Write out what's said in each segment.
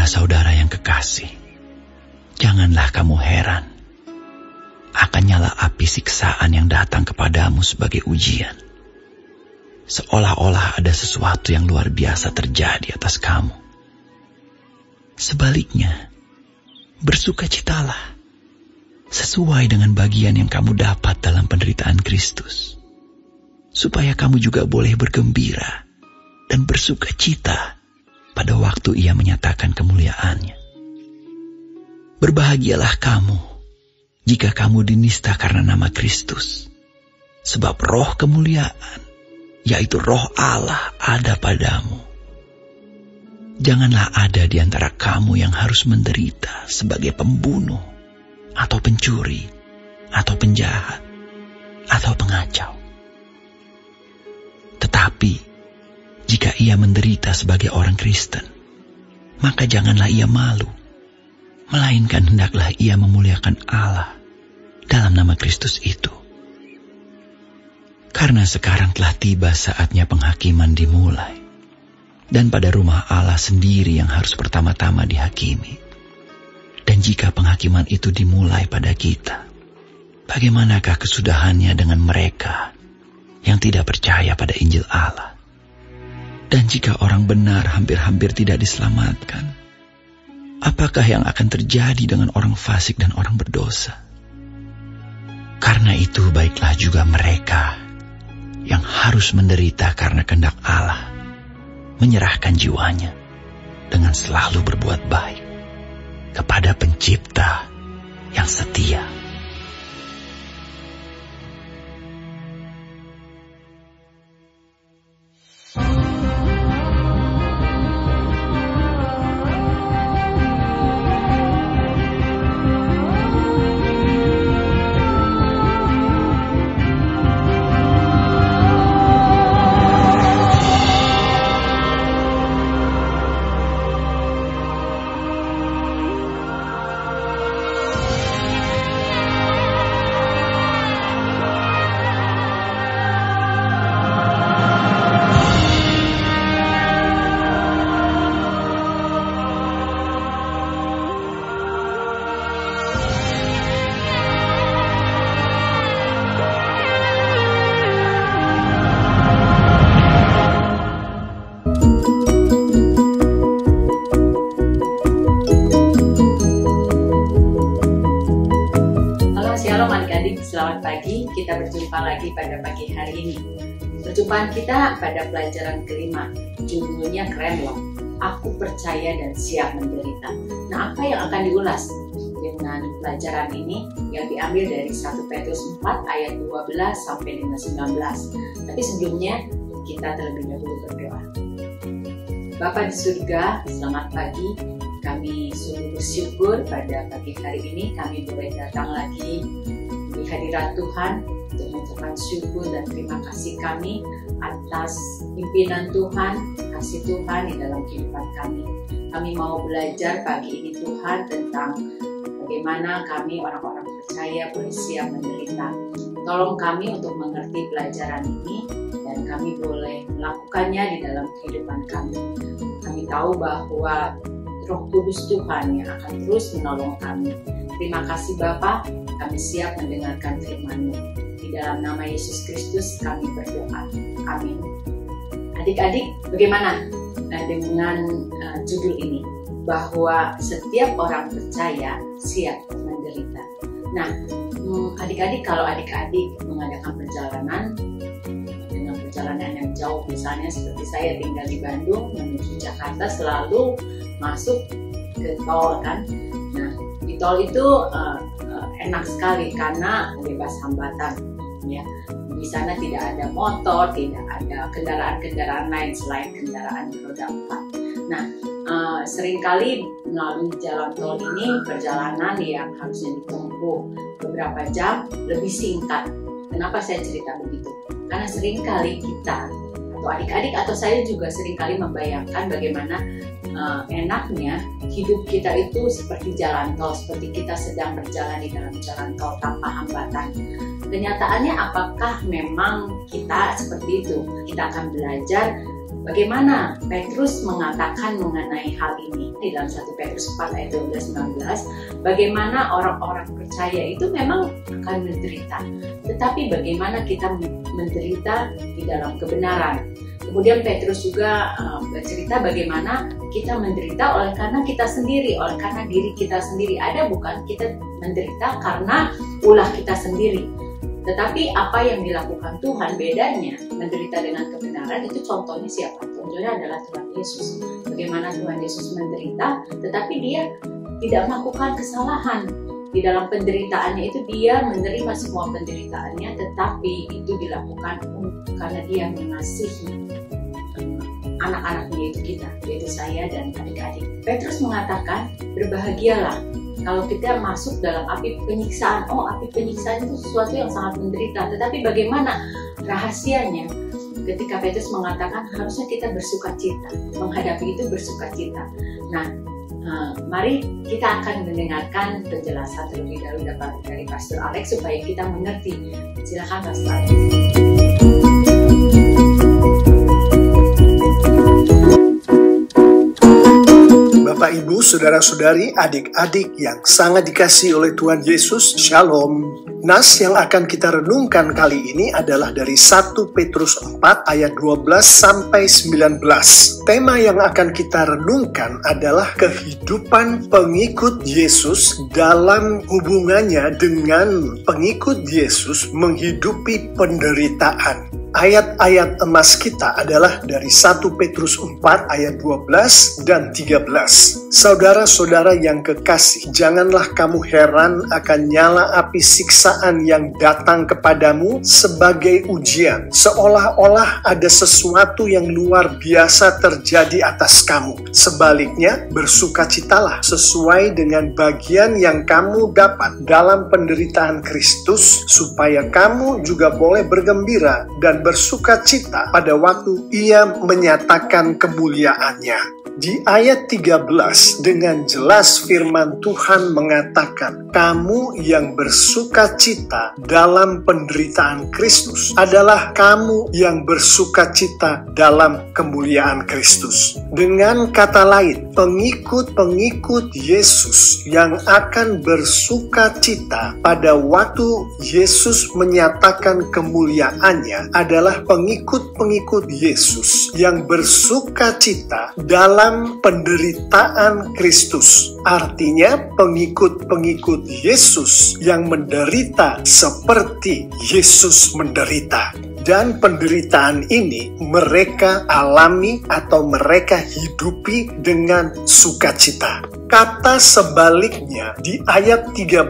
saudara-saudara yang kekasih, janganlah kamu heran akan nyala api siksaan yang datang kepadamu sebagai ujian, seolah-olah ada sesuatu yang luar biasa terjadi atas kamu. Sebaliknya, bersukacitalah sesuai dengan bagian yang kamu dapat dalam penderitaan Kristus, supaya kamu juga boleh bergembira dan bersukacita pada waktu Ia menyatakan kemuliaannya. Berbahagialah kamu jika kamu dinista karena nama Kristus, sebab roh kemuliaan, yaitu roh Allah, ada padamu. Janganlah ada di antara kamu yang harus menderita sebagai pembunuh, atau pencuri, atau penjahat, atau pengacau. Tetapi jika ia menderita sebagai orang Kristen, maka janganlah ia malu, melainkan hendaklah ia memuliakan Allah dalam nama Kristus itu. Karena sekarang telah tiba saatnya penghakiman dimulai, dan pada rumah Allah sendiri yang harus pertama-tama dihakimi. Dan jika penghakiman itu dimulai pada kita, bagaimanakah kesudahannya dengan mereka yang tidak percaya pada Injil Allah? Dan jika orang benar hampir-hampir tidak diselamatkan, apakah yang akan terjadi dengan orang fasik dan orang berdosa? Karena itu baiklah juga mereka yang harus menderita karena kehendak Allah menyerahkan jiwanya dengan selalu berbuat baik kepada Pencipta yang setia. Selamat pagi, kita berjumpa lagi pada pagi hari ini. Perjumpaan kita pada pelajaran kelima, judulnya keren loh, Aku Percaya dan Siap Menderita. Nah, apa yang akan diulas dengan pelajaran ini yang diambil dari 1 Petrus 4 ayat 12 sampai dengan 19. Tapi sebelumnya kita terlebih dahulu berdoa. Bapa di surga, selamat pagi. Kami sungguh bersyukur pada pagi hari ini kami boleh datang lagi di hadirat Tuhan untuk mengucapkan syukur dan terima kasih kami atas pimpinan Tuhan, kasih Tuhan di dalam kehidupan kami. Kami mau belajar pagi ini Tuhan tentang bagaimana kami orang-orang percaya boleh siap menderita. Tolong kami untuk mengerti pelajaran ini dan kami boleh melakukannya di dalam kehidupan kami. Kami tahu bahwa Roh Kudus Tuhan yang akan terus menolong kami. Terima kasih Bapa, kami siap mendengarkan firman-Mu. Di dalam nama Yesus Kristus kami berdoa. Amin. Adik-adik, bagaimana dengan judul ini? Bahwa setiap orang percaya siap menderita. Nah, adik-adik, kalau adik-adik mengadakan perjalanan dengan perjalanan yang jauh, misalnya seperti saya tinggal di Bandung menuju Jakarta, selalu masuk ke tol kan. Nah, di tol itu enak sekali karena bebas hambatan ya. Di sana tidak ada motor, tidak ada kendaraan-kendaraan lain selain kendaraan roda 4. Nah, seringkali melalui jalan tol ini perjalanan yang harusnya ditempuh beberapa jam lebih singkat. Kenapa saya cerita begitu? Karena seringkali kita atau adik-adik atau saya juga seringkali membayangkan bagaimana enaknya hidup kita itu seperti jalan tol, seperti kita sedang berjalan di dalam jalan tol tanpa hambatan. Kenyataannya apakah memang kita seperti itu? Kita akan belajar Bagaimana Petrus mengatakan mengenai hal ini di dalam 1 Petrus 4 ayat 12-19, bagaimana orang-orang percaya itu memang akan menderita, tetapi bagaimana kita menderita di dalam kebenaran. Kemudian Petrus juga bercerita bagaimana kita menderita oleh karena kita sendiri, oleh karena diri kita sendiri. Ada bukan kita menderita karena ulah kita sendiri. Tetapi apa yang dilakukan Tuhan, bedanya menderita dengan kebenaran itu contohnya siapa? Contohnya adalah Tuhan Yesus. Bagaimana Tuhan Yesus menderita, tetapi dia tidak melakukan kesalahan. Di dalam penderitaannya itu dia menerima semua penderitaannya, tetapi itu dilakukan karena dia mengasihi anak-anaknya itu kita, yaitu saya dan adik-adik. Petrus mengatakan, berbahagialah kalau kita masuk dalam api penyiksaan. Oh, api penyiksaan itu sesuatu yang sangat menderita. Tetapi bagaimana rahasianya? Ketika Petrus mengatakan harusnya kita bersukacita, menghadapi itu bersukacita. Nah, mari kita akan mendengarkan penjelasan terlebih dahulu dari Pastor Alex supaya kita mengerti. Silakan Pastor Alex. Bapak, Ibu, Saudara-saudari, adik-adik yang sangat dikasihi oleh Tuhan Yesus, Shalom. Nas yang akan kita renungkan kali ini adalah dari 1 Petrus 4 ayat 12-19. Tema yang akan kita renungkan adalah kehidupan pengikut Yesus dalam hubungannya dengan pengikut Yesus menghidupi penderitaan. Ayat-ayat emas kita adalah dari 1 Petrus 4 ayat 12 dan 13. Saudara-saudara yang kekasih, janganlah kamu heran akan nyala api siksaan yang datang kepadamu sebagai ujian, seolah-olah ada sesuatu yang luar biasa terjadi atas kamu. Sebaliknya, bersukacitalah sesuai dengan bagian yang kamu dapat dalam penderitaan Kristus, supaya kamu juga boleh bergembira dan bersukacita pada waktu Ia menyatakan kemuliaannya. Di ayat 13 dengan jelas firman Tuhan mengatakan, kamu yang bersukacita dalam penderitaan Kristus adalah kamu yang bersukacita dalam kemuliaan Kristus. Dengan kata lain, pengikut-pengikut Yesus yang akan bersukacita pada waktu Yesus menyatakan kemuliaannya adalah pengikut-pengikut Yesus yang bersukacita dalam penderitaan Kristus. Artinya pengikut-pengikut Yesus yang menderita seperti Yesus menderita. Dan penderitaan ini mereka alami atau mereka hidupi dengan sukacita. Kata sebaliknya di ayat 13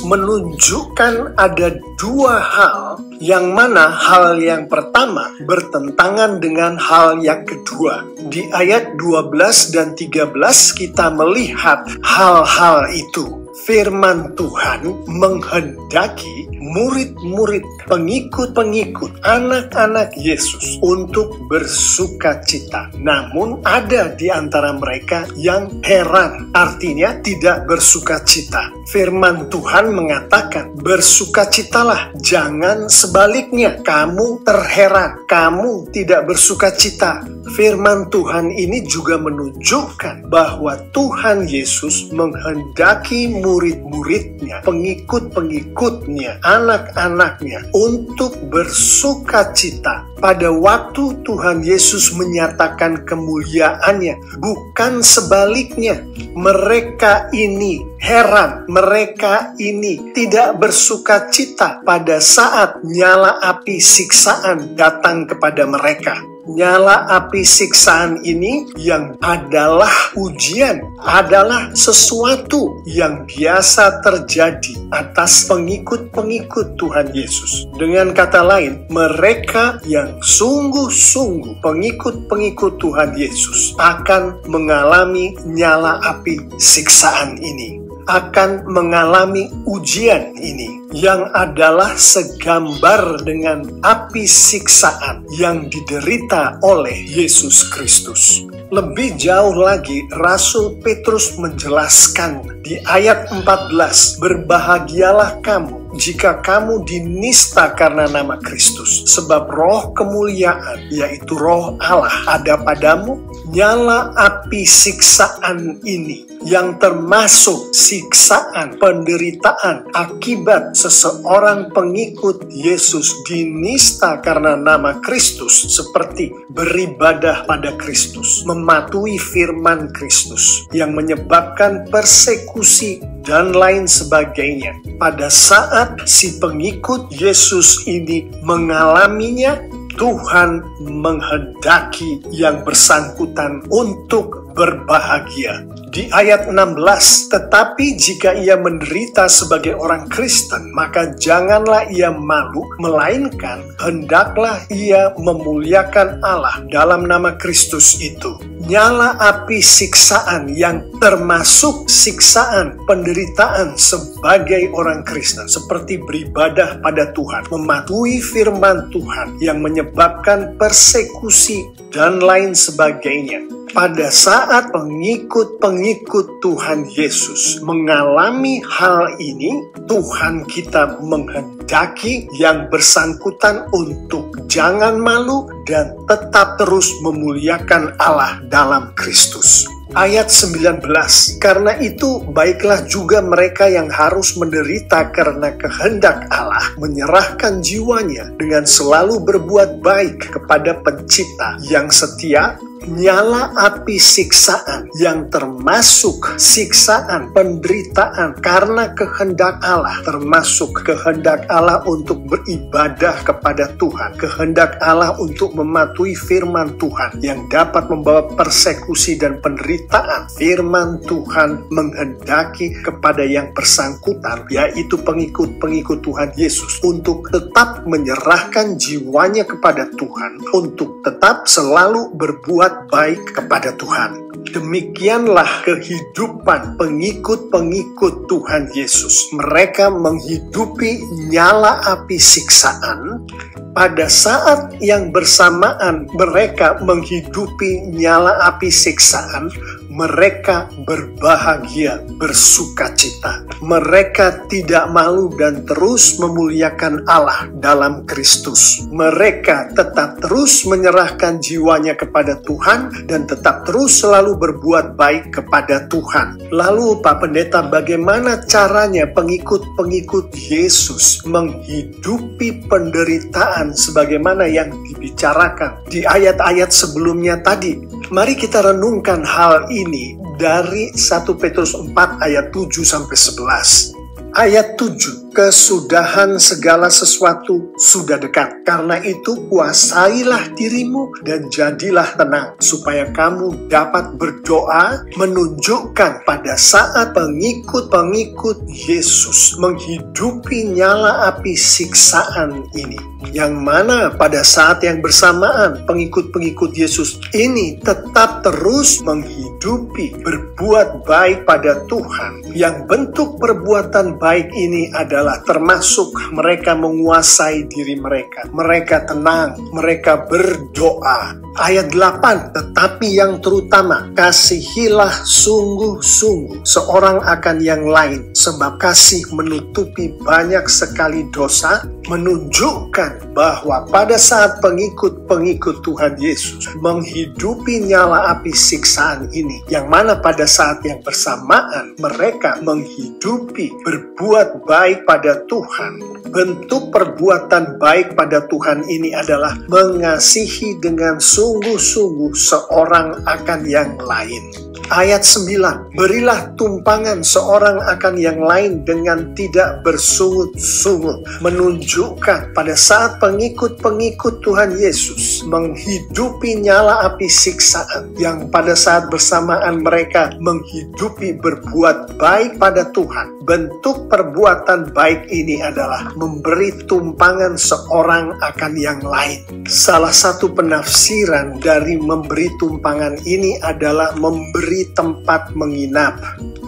menunjukkan ada dua hal, yang mana hal yang pertama bertentangan dengan hal yang kedua. Di ayat 12 dan 13 kita melihat hal-hal itu. Firman Tuhan menghendaki murid-murid, pengikut-pengikut, anak-anak Yesus untuk bersukacita. Namun ada di antara mereka yang heran, artinya tidak bersukacita. Firman Tuhan mengatakan, bersukacitalah, jangan sebaliknya kamu terheran, kamu tidak bersukacita. Firman Tuhan ini juga menunjukkan bahwa Tuhan Yesus menghendaki murid-muridnya, pengikut-pengikutnya, anak-anaknya untuk bersukacita pada waktu Tuhan Yesus menyatakan kemuliaannya, bukan sebaliknya. Mereka ini heran, mereka ini tidak bersukacita pada saat nyala api siksaan datang kepada mereka. Nyala api siksaan ini yang adalah ujian, adalah sesuatu yang biasa terjadi atas pengikut-pengikut Tuhan Yesus. Dengan kata lain, mereka yang sungguh-sungguh pengikut-pengikut Tuhan Yesus akan mengalami nyala api siksaan ini. akan mengalami ujian ini, yang adalah segambar dengan api siksaan yang diderita oleh Yesus Kristus. Lebih jauh lagi, Rasul Petrus menjelaskan di ayat 14, "Berbahagialah kamu jika kamu dinista karena nama Kristus, sebab roh kemuliaan, yaitu roh Allah, ada padamu. Nyala api siksaan ini, yang termasuk siksaan penderitaan akibat seseorang pengikut Yesus dinista karena nama Kristus, seperti beribadah pada Kristus, mematuhi firman Kristus, yang menyebabkan persekusi dan lain sebagainya. Pada saat si pengikut Yesus ini mengalaminya, Tuhan menghendaki yang bersangkutan untuk berbahagia. Di ayat 16, "Tetapi jika ia menderita sebagai orang Kristen, maka janganlah ia malu, melainkan hendaklah ia memuliakan Allah dalam nama Kristus itu." Nyala api siksaan yang termasuk siksaan penderitaan sebagai orang Kristen, seperti beribadah pada Tuhan, mematuhi firman Tuhan, yang menyebabkan persekusi dan lain sebagainya. Pada saat pengikut-pengikut Tuhan Yesus mengalami hal ini, Tuhan kita menghendaki yang bersangkutan untuk jangan malu dan tetap terus memuliakan Allah dalam Kristus. Ayat 19, "Karena itu baiklah juga mereka yang harus menderita karena kehendak Allah, menyerahkan jiwanya dengan selalu berbuat baik kepada Pencipta yang setia." Nyala api siksaan yang termasuk siksaan penderitaan karena kehendak Allah, termasuk kehendak Allah untuk beribadah kepada Tuhan, kehendak Allah untuk mematuhi firman Tuhan yang dapat membawa persekusi dan penderitaan. Firman Tuhan menghendaki kepada yang bersangkutan, yaitu pengikut-pengikut Tuhan Yesus, untuk tetap menyerahkan jiwanya kepada Tuhan, untuk tetap selalu berbuat baik kepada Tuhan. Demikianlah kehidupan pengikut-pengikut Tuhan Yesus. Mereka menghidupi nyala api siksaan. Pada saat yang bersamaan mereka menghidupi nyala api siksaan, mereka berbahagia, bersukacita. Mereka tidak malu dan terus memuliakan Allah dalam Kristus. Mereka tetap terus menyerahkan jiwanya kepada Tuhan dan tetap terus selalu berbuat baik kepada Tuhan. Lalu Pak Pendeta, bagaimana caranya pengikut-pengikut Yesus menghidupi penderitaan sebagaimana yang dibicarakan di ayat-ayat sebelumnya tadi? Mari kita renungkan hal ini dari 1 Petrus 4 ayat 7-11. Ayat 7, "Kesudahan segala sesuatu sudah dekat. Karena itu kuasailah dirimu dan jadilah tenang, supaya kamu dapat berdoa menunjukkan pada saat pengikut-pengikut Yesus menghidupi nyala api siksaan ini, yang mana pada saat yang bersamaan pengikut-pengikut Yesus ini tetap terus menghidupi berbuat baik pada Tuhan. Yang bentuk perbuatan baik ini adalah termasuk mereka menguasai diri mereka. Mereka tenang, mereka berdoa. Ayat 8, "Tetapi yang terutama, kasihilah sungguh-sungguh seorang akan yang lain, sebab kasih menutupi banyak sekali dosa," menunjukkan bahwa pada saat pengikut-pengikut Tuhan Yesus menghidupi nyala api siksaan ini, yang mana pada saat yang bersamaan mereka menghidupi berbuat baik pada Tuhan. Bentuk perbuatan baik pada Tuhan ini adalah mengasihi dengan sungguh-sungguh seorang akan yang lain. Ayat 9, "Berilah tumpangan seorang akan yang lain dengan tidak bersungut-sungut," menunjukkan pada saat pengikut-pengikut Tuhan Yesus menghidupi nyala api siksaan, yang pada saat bersamaan mereka menghidupi berbuat baik pada Tuhan. Bentuk perbuatan baik ini adalah memberi tumpangan seorang akan yang lain. Salah satu penafsiran dari memberi tumpangan ini adalah memberi tempat menginap.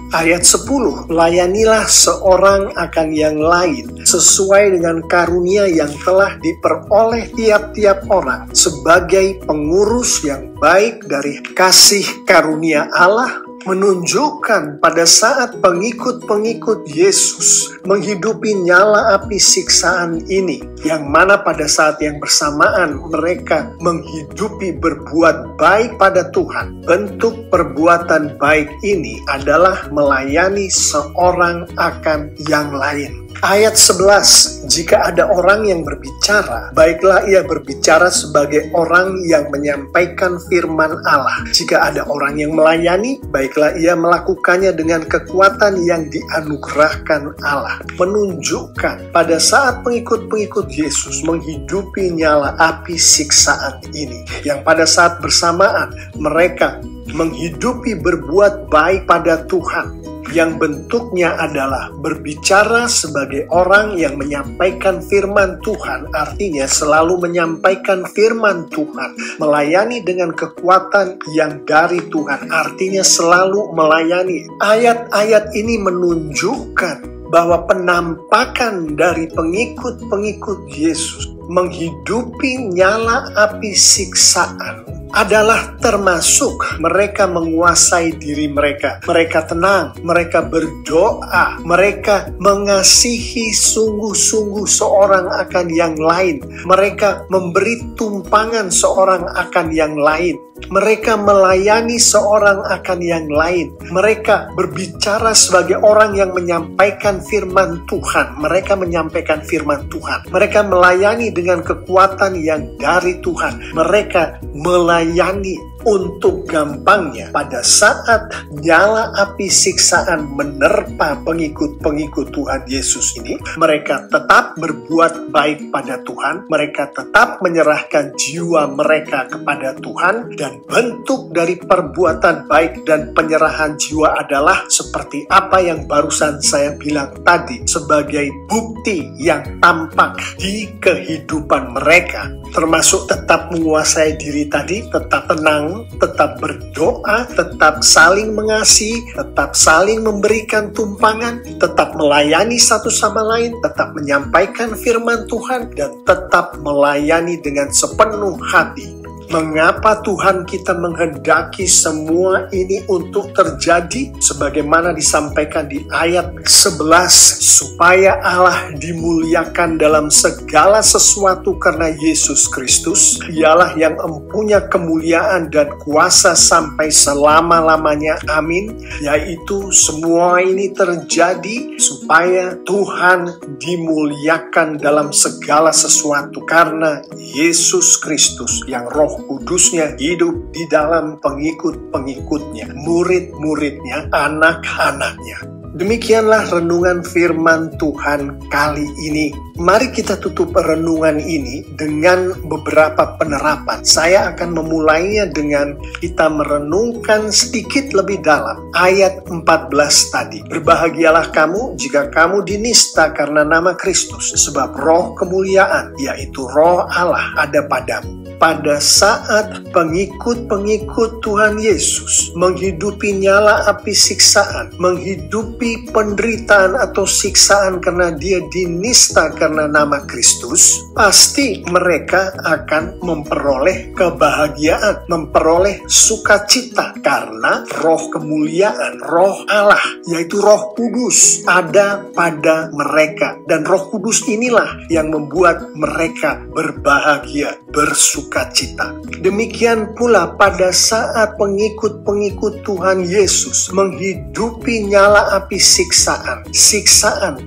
Ayat 10, layanilah seorang akan yang lain sesuai dengan karunia yang telah diperoleh tiap-tiap orang sebagai pengurus yang baik dari kasih karunia Allah, menunjukkan pada saat pengikut-pengikut Yesus menghidupi nyala api siksaan ini, yang mana pada saat yang bersamaan mereka menghidupi berbuat baik pada Tuhan. Bentuk perbuatan baik ini adalah melayani seorang akan yang lain. Ayat 11, jika ada orang yang berbicara, baiklah ia berbicara sebagai orang yang menyampaikan firman Allah. Jika ada orang yang melayani, baiklah ia melakukannya dengan kekuatan yang dianugerahkan Allah. Menunjukkan pada saat pengikut-pengikut Yesus menghidupi nyala api siksaan ini, yang pada saat bersamaan mereka menghidupi berbuat baik pada Tuhan, yang bentuknya adalah berbicara sebagai orang yang menyampaikan firman Tuhan, artinya selalu menyampaikan firman Tuhan, melayani dengan kekuatan yang dari Tuhan, artinya selalu melayani. Ayat-ayat ini menunjukkan bahwa penampakan dari pengikut-pengikut Yesus menghidupi nyala api siksaan adalah termasuk mereka menguasai diri mereka. Mereka tenang, mereka berdoa, mereka mengasihi sungguh-sungguh seorang akan yang lain. Mereka memberi tumpangan seorang akan yang lain. Mereka melayani seorang akan yang lain. Mereka berbicara sebagai orang yang menyampaikan firman Tuhan. Mereka menyampaikan firman Tuhan. Mereka melayani dengan kekuatan yang dari Tuhan. Mereka melayani. Untuk gampangnya, pada saat nyala api siksaan menerpa pengikut-pengikut Tuhan Yesus ini, mereka tetap berbuat baik pada Tuhan, mereka tetap menyerahkan jiwa mereka kepada Tuhan, dan bentuk dari perbuatan baik dan penyerahan jiwa adalah seperti apa yang barusan saya bilang tadi, sebagai bukti yang tampak di kehidupan mereka, termasuk tetap menguasai diri tadi, tetap tenang, tetap berdoa, tetap saling mengasihi, tetap saling memberikan tumpangan, tetap melayani satu sama lain, tetap menyampaikan firman Tuhan, dan tetap melayani dengan sepenuh hati. Mengapa Tuhan kita menghendaki semua ini untuk terjadi? Sebagaimana disampaikan di ayat 11, supaya Allah dimuliakan dalam segala sesuatu karena Yesus Kristus. Dialah yang mempunyai kemuliaan dan kuasa sampai selama-lamanya. Amin. Yaitu semua ini terjadi supaya Tuhan dimuliakan dalam segala sesuatu karena Yesus Kristus yang Roh Kudusnya hidup di dalam pengikut-pengikutnya, murid-muridnya, anak-anaknya. Demikianlah renungan firman Tuhan kali ini. Mari kita tutup renungan ini dengan beberapa penerapan. Saya akan memulainya dengan kita merenungkan sedikit lebih dalam ayat 14 tadi. Berbahagialah kamu jika kamu dinista karena nama Kristus, sebab roh kemuliaan, yaitu roh Allah ada padamu. Pada saat pengikut-pengikut Tuhan Yesus menghidupi nyala api siksaan, menghidupi penderitaan atau siksaan karena dia dinista karena nama Kristus, pasti mereka akan memperoleh kebahagiaan, memperoleh sukacita karena roh kemuliaan, roh Allah, yaitu Roh Kudus ada pada mereka. Dan Roh Kudus inilah yang membuat mereka berbahagia, bersukacita. Demikian pula pada saat pengikut-pengikut Tuhan Yesus menghidupi nyala api siksaan,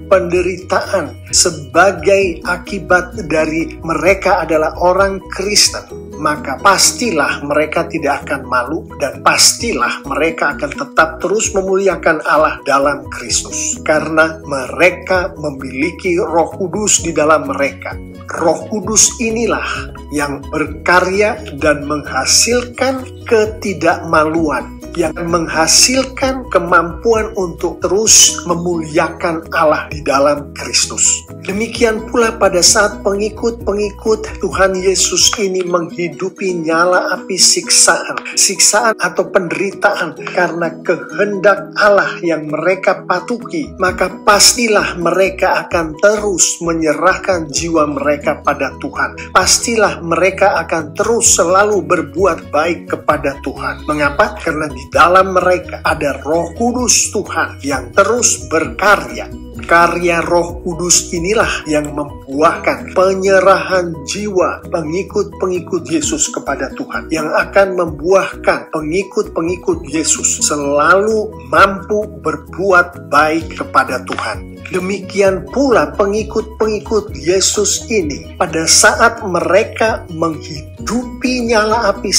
penderitaan sebagai akibat dari mereka adalah orang Kristen, maka pastilah mereka tidak akan malu dan pastilah mereka akan tetap terus memuliakan Allah dalam Kristus karena mereka memiliki Roh Kudus di dalam mereka. Roh Kudus inilah yang berkarya dan menghasilkan ketidakmaluan yang menghasilkan kemampuan untuk terus memuliakan Allah di dalam Kristus. Demikian pula pada saat pengikut-pengikut Tuhan Yesus ini menghidupi nyala api siksaan atau penderitaan karena kehendak Allah yang mereka patuhi, maka pastilah mereka akan terus menyerahkan jiwa mereka pada Tuhan. Pastilah mereka akan terus selalu berbuat baik kepada Tuhan. Mengapa? Karena di dalam mereka ada Roh Kudus Tuhan yang terus berkarya. Karya Roh Kudus inilah yang membuahkan penyerahan jiwa pengikut-pengikut Yesus kepada Tuhan, yang akan membuahkan pengikut-pengikut Yesus selalu mampu berbuat baik kepada Tuhan. Demikian pula pengikut-pengikut Yesus ini pada saat mereka menghidupi nyala api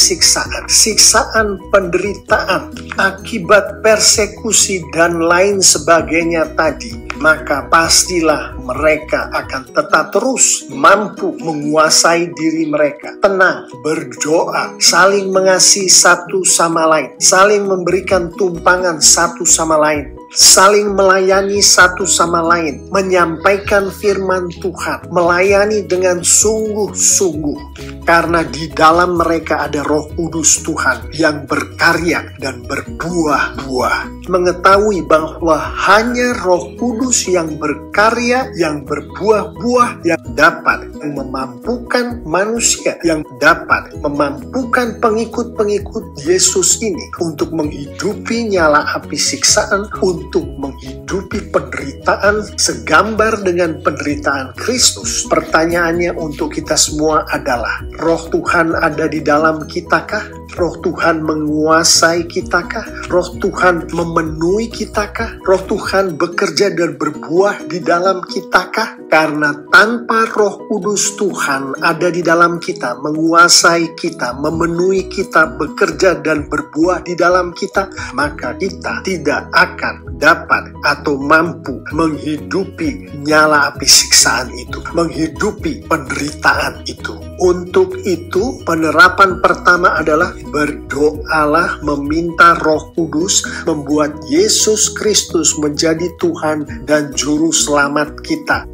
siksaan penderitaan akibat persekusi dan lain sebagainya tadi, maka pastilah mereka akan tetap terus mampu menguasai diri mereka, tenang, berdoa, saling mengasihi satu sama lain, saling memberikan tumpangan satu sama lain, saling melayani satu sama lain, menyampaikan firman Tuhan, melayani dengan sungguh-sungguh. Karena di dalam mereka ada Roh Kudus Tuhan yang berkarya dan berbuah-buah. Mengetahui bahwa hanya Roh Kudus yang berkarya, yang berbuah-buah, yang dapat memampukan manusia, yang dapat memampukan pengikut-pengikut Yesus ini untuk menghidupi nyala api siksaan, untuk menghidupi penderitaan segambar dengan penderitaan Kristus. Pertanyaannya untuk kita semua adalah, Roh Tuhan ada di dalam kitakah? Roh Tuhan menguasai kitakah? Roh Tuhan memenuhi kitakah? Roh Tuhan bekerja dan berbuah di dalam kitakah? Karena tanpa Roh Kudus Tuhan ada di dalam kita, menguasai kita, memenuhi kita, bekerja dan berbuah di dalam kita, maka kita tidak akan dapat atau mampu menghidupi nyala api siksaan itu, menghidupi penderitaan itu. Untuk itu, penerapan pertama adalah berdoalah meminta Roh Kudus membuat Yesus Kristus menjadi Tuhan dan Juru Selamat kita.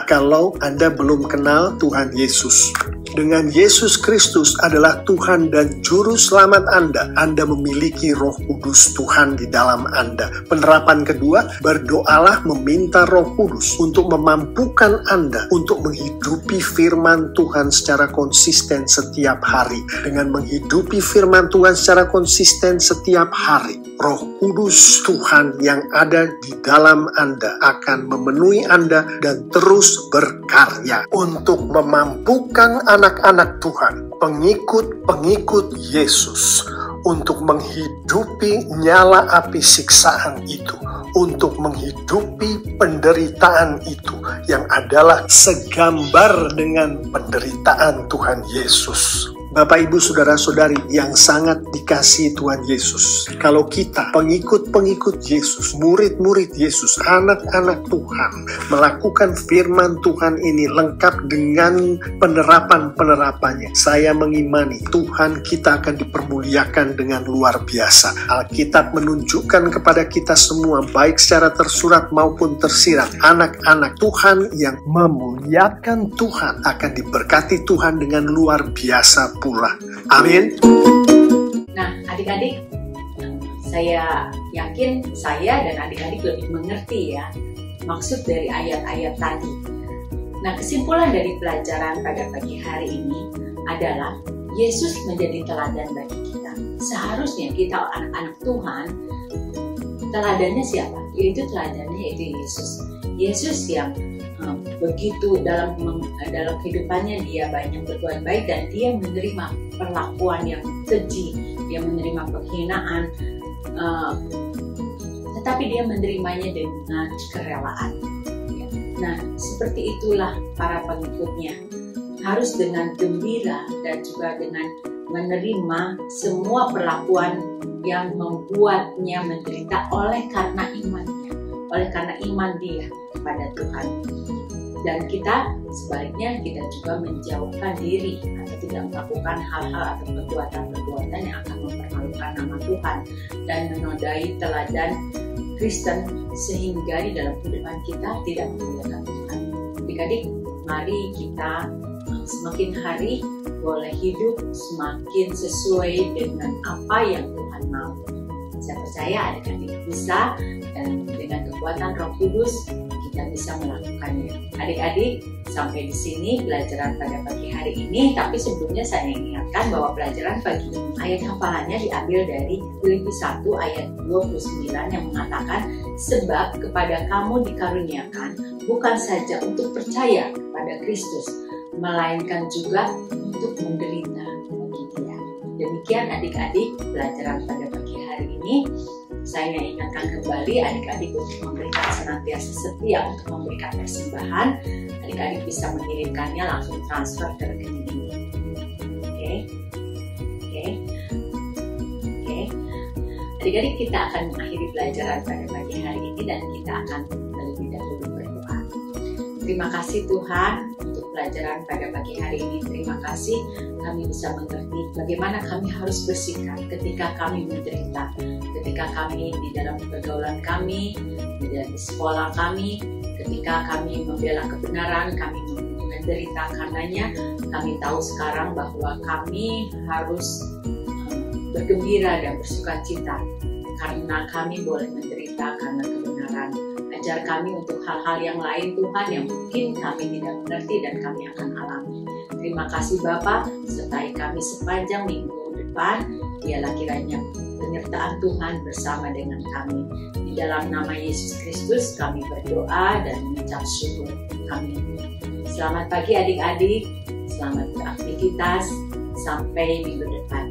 Kalau Anda belum kenal Tuhan Yesus, dengan Yesus Kristus adalah Tuhan dan Juru Selamat Anda memiliki Roh Kudus Tuhan di dalam Anda. Penerapan kedua, berdoalah meminta Roh Kudus untuk memampukan Anda untuk menghidupi firman Tuhan secara konsisten setiap hari. Dengan menghidupi firman Tuhan secara konsisten setiap hari, Roh Kudus Tuhan yang ada di dalam Anda akan memenuhi Anda dan terus berkarya untuk memampukan anak-anak Tuhan, pengikut-pengikut Yesus, untuk menghidupi nyala api siksaan itu, untuk menghidupi penderitaan itu yang adalah segambar dengan penderitaan Tuhan Yesus. Bapak, Ibu, Saudara-saudari yang sangat dikasihi Tuhan Yesus, kalau kita pengikut-pengikut Yesus, murid-murid Yesus, anak-anak Tuhan, melakukan firman Tuhan ini lengkap dengan penerapan-penerapannya, saya mengimani Tuhan kita akan dipermuliakan dengan luar biasa. Alkitab menunjukkan kepada kita semua, baik secara tersurat maupun tersirat, anak-anak Tuhan yang memuliakan Tuhan akan diberkati Tuhan dengan luar biasa pula. Amin. Nah, adik-adik, saya yakin saya dan adik-adik lebih mengerti ya maksud dari ayat-ayat tadi. Nah, kesimpulan dari pelajaran pada pagi hari ini adalah Yesus menjadi teladan bagi kita. Seharusnya kita anak-anak Tuhan, teladannya siapa? Yaitu teladannya yaitu Yesus. Yesus yang begitu dalam kehidupannya dia banyak berbuat baik dan dia menerima perlakuan yang keji, dia menerima penghinaan, tetapi dia menerimanya dengan kerelaan. Nah, seperti itulah para pengikutnya, harus dengan gembira dan juga dengan menerima semua perlakuan yang membuatnya menderita oleh karena imannya, oleh karena iman dia kepada Tuhan. Dan kita sebaliknya, kita juga menjauhkan diri atau tidak melakukan hal-hal atau perbuatan-perbuatan yang akan mempermalukan memalukan nama Tuhan dan menodai teladan Kristen sehingga di dalam kehidupan kita tidak memuliakan Tuhan. Adik-adik, mari kita semakin hari boleh hidup semakin sesuai dengan apa yang Tuhan mau. Saya percaya adik-adik bisa, dan dengan kekuatan Roh Kudus kita bisa melakukannya. Adik-adik, sampai di sini pelajaran pada pagi hari ini. Tapi sebelumnya saya ingatkan bahwa pelajaran pagi ini ayat hafalannya diambil dari Filipi 1 ayat 29 yang mengatakan, sebab kepada kamu dikaruniakan bukan saja untuk percaya kepada Kristus, melainkan juga untuk menderita bagi Dia. Demikian adik-adik pelajaran pada pagi hari ini. Saya ingatkan kembali adik-adik untuk memberikan senantiasa setia untuk memberikan persembahan. Adik-adik bisa mengirimkannya langsung transfer ke rekening ini. Oke. Adik-adik, kita akan mengakhiri pelajaran pada pagi hari ini dan kita akan terlebih dahulu berdoa. Terima kasih Tuhan untuk pelajaran pada pagi hari ini. Terima kasih kami bisa mengerti bagaimana kami harus bersikap ketika kami menderita, ketika kami di dalam pergaulan kami, di dalam sekolah kami, ketika kami membela kebenaran, kami menderita karenanya. Kami tahu sekarang bahwa kami harus bergembira dan bersuka cita karena kami boleh menderita karena kebenaran. Ajar kami untuk hal-hal yang lain Tuhan yang mungkin kami tidak mengerti dan kami akan alami. Terima kasih Bapa, sertai kami sepanjang minggu depan. Biarlah kiranya penyertaan Tuhan bersama dengan kami. Di dalam nama Yesus Kristus kami berdoa dan mengucap syukur. Amin. Selamat pagi adik-adik, selamat beraktivitas, sampai minggu depan.